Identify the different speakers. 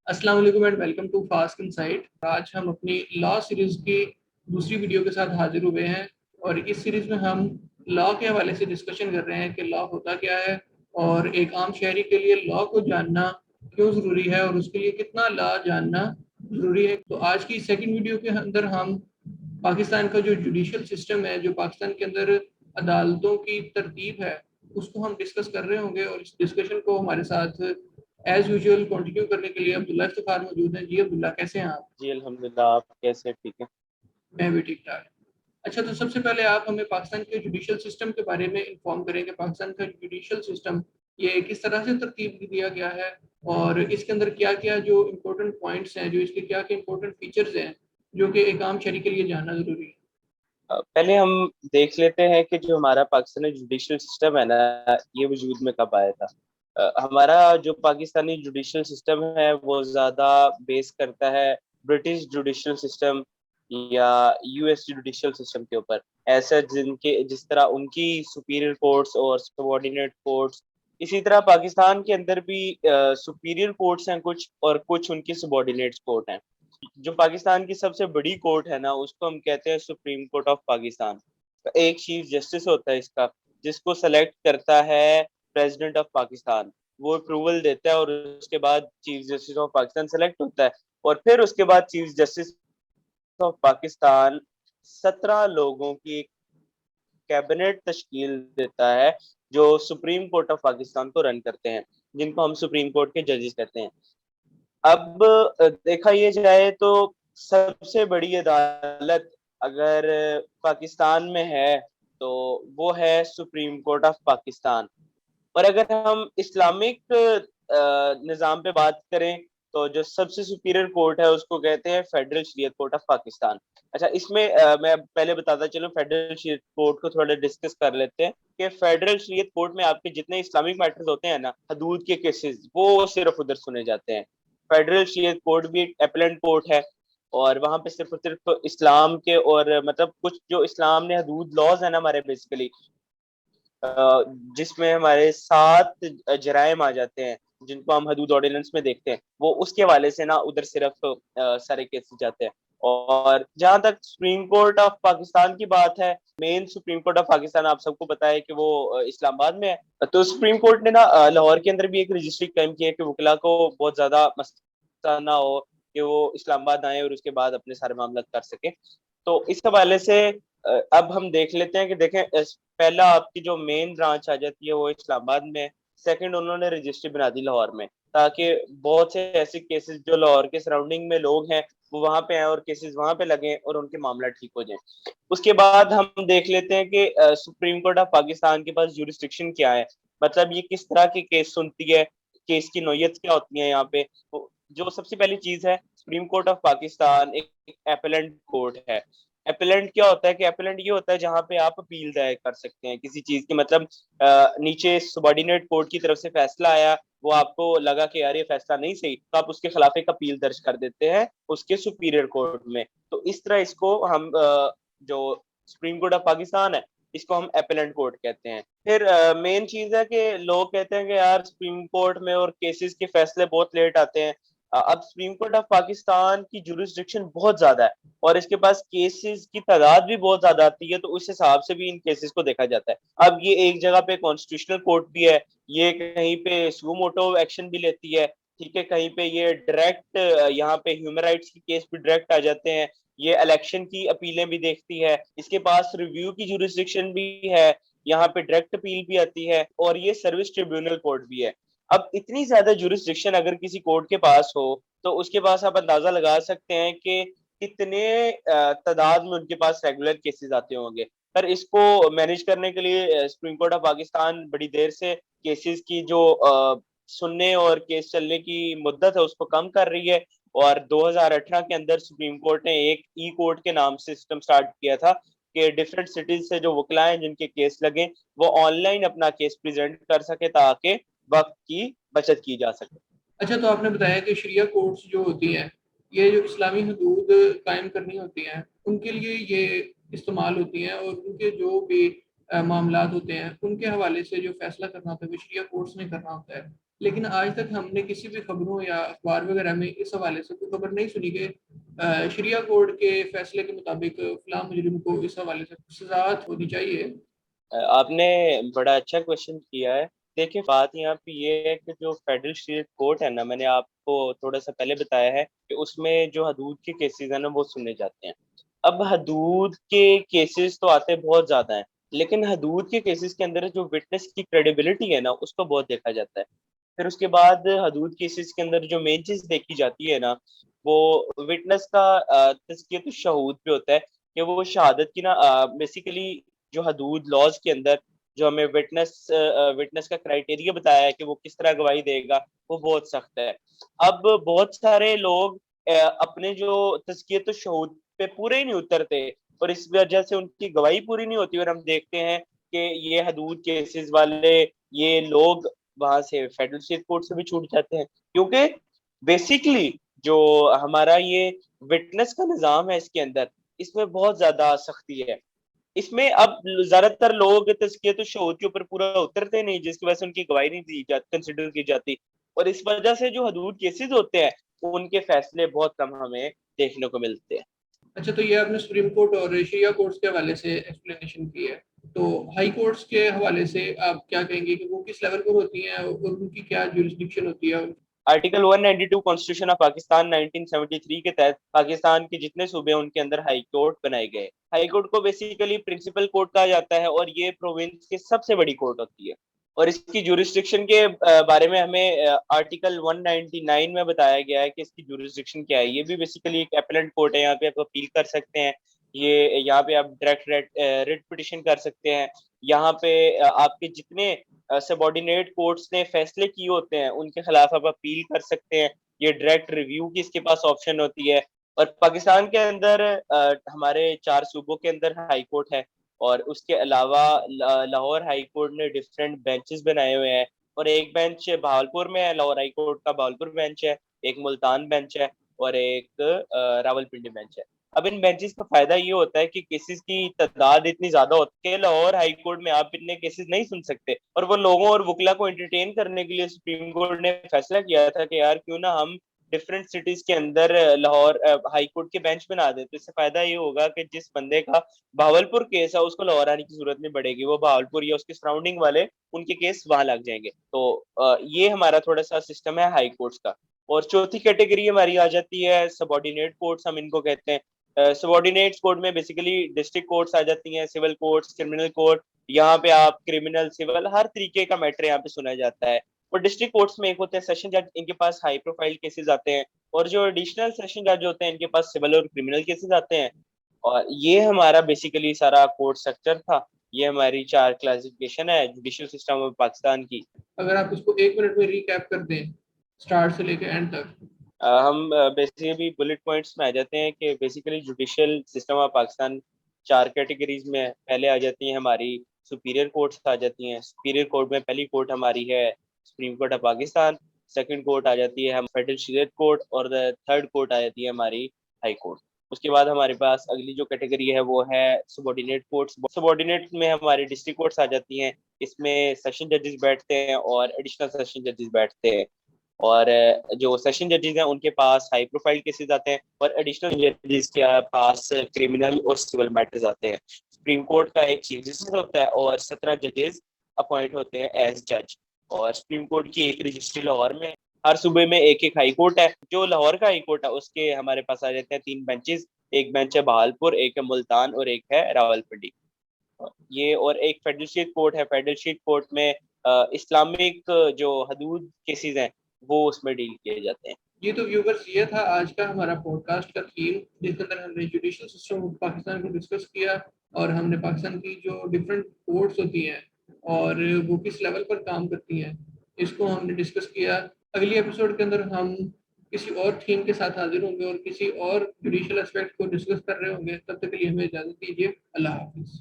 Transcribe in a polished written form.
Speaker 1: अस्सलाम वालेकुम and welcome to fast insight. आज हम अपनी लॉ सीरीज की दूसरी वीडियो के साथ हाजिर हुए हैं और इस सीरीज में हम लॉ के हवाले से डिस्कशन कर रहे हैं कि लॉ होता क्या है और एक आम शहरी के लिए लॉ को जानना क्यों ज़रूरी है और उसके लिए कितना लॉ जानना ज़रूरी है। तो आज की सेकंड वीडियो के अंदर हम पाकिस्तान का जो जुडिशल सिस्टम है, जो पाकिस्तान के अंदर अदालतों की तरतीब है, उसको हम डिस्कस कर रहे होंगे। और इस डिस्कशन को हमारे साथ एज यूजुअल कंटिन्यू करने के लिए अब्दुल्ला इफ्तिखार मौजूद हैं। जी अब्दुल्ला, कैसे हैं आप?
Speaker 2: जी अल्हम्दुलिल्लाह। आप कैसे? ठीक है।
Speaker 1: मैं भी ठीक ठाक। अच्छा, तो सबसे पहले आप हमें पाकिस्तान के जुडिशल सिस्टम के बारे में इंफॉर्म करें कि पाकिस्तान का जुडिशल सिस्टम ये किस तरह से तरतीब दिया गया है और इसके अंदर क्या क्या जो इम्पोर्टेंट पॉइंट्स हैं, जो इसके क्या क्या इम्पोर्टेंट फीचर्स हैं जो कि एक आम शहरी के लिए जानना ज़रूरी है।
Speaker 2: पहले हम देख लेते हैं कि जो हमारा पाकिस्तानी जुडिशल सिस्टम है ना, ये वजूद में कब आया था। हमारा जो पाकिस्तानी जुडिशल सिस्टम है वो ज़्यादा बेस करता है ब्रिटिश जुडिशल सिस्टम या यूएस जुडिशल सिस्टम के ऊपर। ऐसा जिनके जिस तरह उनकी सुपीरियर कोर्ट्स और सबॉर्डिनेट कोर्ट्स, इसी तरह पाकिस्तान के अंदर भी सुपीरियर कोर्ट्स हैं कुछ, और कुछ उनकी सबॉर्डिनेट कोर्ट हैं। जो पाकिस्तान की सबसे बड़ी कोर्ट है ना, उसको हम कहते हैं सुप्रीम कोर्ट ऑफ पाकिस्तान। एक चीफ जस्टिस होता है इसका, जिसको सेलेक्ट करता है प्रेसिडेंट ऑफ पाकिस्तान। वो अप्रूवल देता है और उसके बाद chief justice of Pakistan select होता है। और फिर उसके बाद चीफ जस्टिस ऑफ पाकिस्तान 17 लोगों की कैबिनेट तश्कील देता है, जो सुप्रीम कोर्ट ऑफ पाकिस्तान को रन करते हैं, जिनको हम सुप्रीम कोर्ट के जजेस कहते हैं। अब देखा ये जाए तो सबसे बड़ी अदालत अगर पाकिस्तान में है तो वो है सुप्रीम कोर्ट ऑफ पाकिस्तान। और अगर हम इस्लामिक निज़ाम पे बात करें तो जो सबसे सुपीरियर कोर्ट है उसको कहते हैं फेडरल शरीयत कोर्ट ऑफ पाकिस्तान। अच्छा, इसमें मैं पहले बताता चलूं, फेडरल शरीयत कोर्ट को थोड़ा डिस्कस कर लेते हैं कि फेडरल शरीयत कोर्ट में आपके जितने इस्लामिक मैटर्स होते हैं ना, हदूद के केसेस, वो सिर्फ उधर सुने जाते हैं। फेडरल शरीयत कोर्ट भी एक अपीलेंट कोर्ट है, और वहां पे सिर्फ और सिर्फ इस्लाम के और मतलब कुछ जो इस्लाम ने हदूद लॉज है ना हमारे, बेसिकली जिसमें हमारे 7 जराइम आ जाते हैं जिनको हम हदूद ऑर्डिनेंस में देखते हैं, वो उसके हवाले से ना उधर सिर्फ सारे केसेस जाते हैं। और जहां तक सुप्रीम कोर्ट ऑफ पाकिस्तान की बात है, main supreme court of Pakistan आप सबको पता है कि वो इस्लामाबाद में है। तो सुप्रीम कोर्ट ने ना लाहौर के अंदर भी एक रजिस्ट्री कायम की है कि वकला को बहुत ज्यादा मसला ना हो कि वो इस्लामाबाद आए और उसके बाद अपने सारे मामला कर सके। तो इस हवाले से अब हम देख लेते हैं कि देखें, पहला आपकी जो मेन ब्रांच आ जाती है वो इस्लामाबाद में। सेकंड, उन्होंने रजिस्ट्री बना दी लाहौर में, ताकि बहुत से ऐसे केसेस जो लाहौर के सराउंडिंग में लोग हैं वो वहां पे आए और केसेस वहां पे लगे और उनके मामला ठीक हो जाए। उसके बाद हम देख लेते हैं कि सुप्रीम कोर्ट ऑफ पाकिस्तान के पास जुरिस्डिक्शन क्या है, मतलब ये किस तरह के केस सुनती है, केस की नौयत क्या होती है यहाँ पे। तो जो सबसे पहली चीज है, सुप्रीम कोर्ट ऑफ पाकिस्तान एक एपेलेंट कोर्ट है। एपेलेंट क्या होता है कि एपेलेंट ये होता है जहां पे आप अपील दायर कर सकते हैं किसी चीज की, मतलब नीचे सबॉर्डिनेट कोर्ट की तरफ से फैसला आया, वो आपको लगा कि यार ये फैसला नहीं सही, तो आप उसके खिलाफ एक अपील दर्ज कर देते हैं उसके सुपीरियर कोर्ट में। तो इस तरह इसको हम जो सुप्रीम कोर्ट ऑफ पाकिस्तान है, इसको हम एपेलेंट कोर्ट कहते हैं। फिर मेन चीज है कि लोग कहते हैं कि यार सुप्रीम कोर्ट में और केसेस के फैसले बहुत लेट आते हैं। अब सुप्रीम कोर्ट ऑफ पाकिस्तान की जुरिस्डिक्शन बहुत ज्यादा है और इसके पास केसेस की तादाद भी बहुत ज्यादा आती है, तो उस हिसाब से भी इन केसेस को देखा जाता है। अब ये एक जगह पे कॉन्स्टिट्यूशनल कोर्ट भी है, ये कहीं पे सुओ मोटो एक्शन भी लेती है, ठीक है, कहीं पे ये डायरेक्ट यहाँ पे ह्यूमन राइट्स की केस भी डायरेक्ट आ जाते हैं, ये इलेक्शन की अपीलें भी देखती है, इसके पास रिव्यू की जुरिस्डिक्शन भी है, यहाँ पे डायरेक्ट अपील भी आती है, और ये सर्विस ट्रिब्यूनल कोर्ट भी है। अब इतनी ज्यादा जुरिस्डिक्शन अगर किसी कोर्ट के पास हो, तो उसके पास आप अंदाजा लगा सकते हैं कि कितने तादाद में उनके पास रेगुलर केसेस आते होंगे। पर इसको मैनेज करने के लिए सुप्रीम कोर्ट ऑफ पाकिस्तान बड़ी देर से केसेस की जो सुनने और केस चलने की मुद्दत है उसको कम कर रही है। और 2018 के अंदर सुप्रीम कोर्ट ने एक ई कोर्ट के नाम से सिस्टम स्टार्ट किया था कि डिफरेंट सिटीज से जो वकला हैं जिनके केस लगे, वो ऑनलाइन अपना केस प्रेजेंट कर सके ताकि वक्त की बचत की जा सके।
Speaker 1: अच्छा, तो आपने बताया कि शरिया कोर्ट्स जो होती हैं, ये जो इस्लामी हदूद कायम करनी होती हैं, उनके लिए ये इस्तेमाल होती हैं और उनके जो भी मामलात होते हैं उनके हवाले से जो फैसला करना होता है वो शरिया कोर्ट्स ने करना होता है। लेकिन आज तक हमने किसी भी खबरों या अखबार वगैरह में इस हवाले से कोई खबर नहीं सुनी कि शरिया कोर्ट के फैसले के मुताबिक फलां मुजरिम को इस हवाले से सजा होनी चाहिए।
Speaker 2: आपने बड़ा अच्छा क्वेश्चन किया है। देखिए, बात यहाँ पे ये है कि जो फेडरल स्टेट कोर्ट है ना, मैंने आपको थोड़ा सा पहले बताया है कि उसमें जो हदूद के केसेस है ना वो सुने जाते हैं। अब हदूद के केसेस तो आते बहुत ज्यादा हैं, लेकिन हदूद के केसेस के अंदर जो विटनेस की क्रेडिबिलिटी है ना उसको बहुत देखा जाता है। फिर उसके बाद हदूद केसेस के अंदर जो मेन चीज देखी जाती है ना, वो विटनेस का तज़कियतुश शहूद पे होता है कि वो शहादत की ना बेसिकली जो हदूद लॉज के अंदर जो हमें विटनेस का क्राइटेरिया बताया है कि वो किस तरह गवाही देगा, वो बहुत सख्त है। अब बहुत सारे लोग अपने जो तज़कियत शहूद पे पूरे ही नहीं उतरते, और इस वजह से उनकी गवाही पूरी नहीं होती, और हम देखते हैं कि ये हदूद केसेस वाले ये लोग वहां से फेडरल स्टेट कोर्ट से भी छूट जाते हैं, क्योंकि बेसिकली जो हमारा ये विटनेस का निज़ाम है इसके अंदर, इसमें बहुत ज्यादा सख्ती है। इसमें अब ज्यादातर लोग तज़कियत शहूद के ऊपर पूरा उतरते नहीं, जिसकी वजह से उनकी गवाही नहीं दी जाती, कंसिडर की जाती, और इस वजह से जो हदूद केसेस होते हैं उनके फैसले बहुत कम हमें देखने को मिलते हैं।
Speaker 1: अच्छा, तो ये आपने सुप्रीम कोर्ट और शरिया कोर्ट्स के हवाले से एक्सप्लेनेशन की है, तो हाई कोर्ट्स के हवाले से आप क्या कहेंगे कि वो किस लेवल पर होती हैं और उनकी क्या जुरिस्डिक्शन होती है?
Speaker 2: आर्टिकल 192 कॉन्स्टिट्यूशन ऑफ पाकिस्तान 1973 के तहत पाकिस्तान के जितने सूबे हैं उनके अंदर हाई कोर्ट बनाए गए। हाई कोर्ट को बेसिकली प्रिंसिपल कोर्ट कहा जाता है, और ये प्रोविंस की सबसे बड़ी कोर्ट होती है। और इसकी जुरिस्डिक्शन के बारे में हमें आर्टिकल 199 में बताया गया है कि इसकी जुरिस्डिक्शन क्या है। ये भी बेसिकली एक अपीलेंट कोर्ट है, यहाँ पे आप अपील कर सकते हैं। ये यहाँ पे आप डायरेक्ट रिट पिटिशन कर सकते हैं। यहाँ पे आपके जितने सबॉर्डिनेट कोर्ट्स ने फैसले किए होते हैं उनके खिलाफ आप अपील कर सकते हैं। ये डायरेक्ट रिव्यू की इसके पास ऑप्शन होती है। और पाकिस्तान के अंदर हमारे 4 सूबों के अंदर हाई कोर्ट है, और उसके अलावा लाहौर हाई कोर्ट ने डिफरेंट बेंचेस बनाए हुए हैं। और एक बेंच भावलपुर में है, लाहौर हाई कोर्ट का भावलपुर बेंच है, एक मुल्तान बेंच है, और एक रावलपिंडी बेंच है। अब इन बेंचेस का फायदा ये होता है कि केसेस की तादाद इतनी ज्यादा होती है, लाहौर हाई कोर्ट में आप इतने केसेस नहीं सुन सकते, और वो लोगों और वकला को एंटरटेन करने के लिए सुप्रीम कोर्ट ने फैसला किया था कि यार क्यों ना हम डिफरेंट सिटीज के अंदर लाहौर हाई कोर्ट के बेंच बना दे। तो इससे फायदा ये होगा कि जिस बंदे का भावलपुर केस है उसको लाहौर आने की जरूरत नहीं पड़ेगी, वो भावलपुर या उसके सराउंडिंग वाले उनके केस वहां लग जाएंगे। तो ये हमारा थोड़ा सा सिस्टम है हाई कोर्ट्स का। और चौथी कैटेगरी हमारी आ जाती है सबॉर्डिनेट कोर्ट्स, हम इनको कहते हैं। सबॉर्डिनेट कोर्ट में बेसिकली डिस्ट्रिक्ट कोर्ट्स आ जाती हैं, सिविल कोर्ट्स, क्रिमिनल कोर्ट। यहाँ पे आप क्रिमिनल सिविल हर तरीके का मैटर यहाँ पे सुना जाता है। और डिस्ट्रिक्ट कोर्ट्स में एक होते हैं सेशन जज, इनके पास हाई प्रोफाइल केसेस आते हैं। और जो एडिशनल सेशन जज होते हैं इनके पास सिविल और क्रिमिनल केसेस आते हैं। और ये हमारा बेसिकली सारा कोर्ट स्ट्रक्चर था। ये हमारी 4 क्लासिफिकेशन है जुडिशियल सिस्टम ऑफ पाकिस्तान की।
Speaker 1: अगर आप इसको 1 मिनट में रिकैप कर दें स्टार्ट से लेकर एंड तक।
Speaker 2: हम बेसिकली बुलेट पॉइंट्स में आ जाते हैं कि basically judicial system of Pakistan 4 categories में पहले आ जाती हैं हमारी। सुपीरियर कोर्ट्स आ जाती हैं। सुपीरियर कोर्ट में पहली कोर्ट हमारी है supreme court of Pakistan. Second court आ जाती है हम फेडरल शरीयत कोर्ट, और थर्ड कोर्ट आ जाती है हमारी हाई कोर्ट। उसके बाद हमारे पास अगली जो कैटेगरी है वो है सबॉर्डिनेट कोर्ट्स। सबॉर्डिनेट में हमारी डिस्ट्रिक्ट कोर्ट्स आ जाती हैं। इसमें सेशन जजेस बैठते हैं और एडिशनल सेशन जजेस बैठते हैं। और जो सेशन जजेस हैं उनके पास हाई प्रोफाइल केसेस आते हैं, और एडिशनल जजेस के पास क्रिमिनल और सिविल मैटर्स आते हैं। सुप्रीम कोर्ट का एक चीफ जस्टिस होता है और 17 जजेस अपॉइंट होते हैं एज जज। और सुप्रीम कोर्ट की एक रजिस्ट्री लाहौर में। हर सूबे में एक एक हाई कोर्ट है। जो लाहौर का हाई कोर्ट है उसके हमारे पास आ जाते हैं 3 बेंचेस। एक बेंच है बहालपुर, एक है मुल्तान, और एक है रावलपिंडी। ये और एक फेडरल स्टेट कोर्ट है। फेडरल स्टेट कोर्ट में इस्लामिक जो हदूद केसेस हैं वो उसमें डील किए जाते हैं।
Speaker 1: ये तो व्यूवर्स, ये था आज का हमारा पॉडकास्ट का थीम, जिसके अंदर हमने जुडिशल सिस्टम ऑफ पाकिस्तान को डिस्कस किया और हमने पाकिस्तान की जो डिफरेंट कोर्ट्स होती हैं और वो किस लेवल पर काम करती हैं इसको हमने डिस्कस किया। अगली एपिसोड के अंदर हम किसी और थीम के साथ हाजिर होंगे और किसी और जुडिशल एस्पेक्ट को डिस्कस कर रहे होंगे। तब तक के लिए हमें इजाज़त दीजिए। अल्लाह हाफिज़।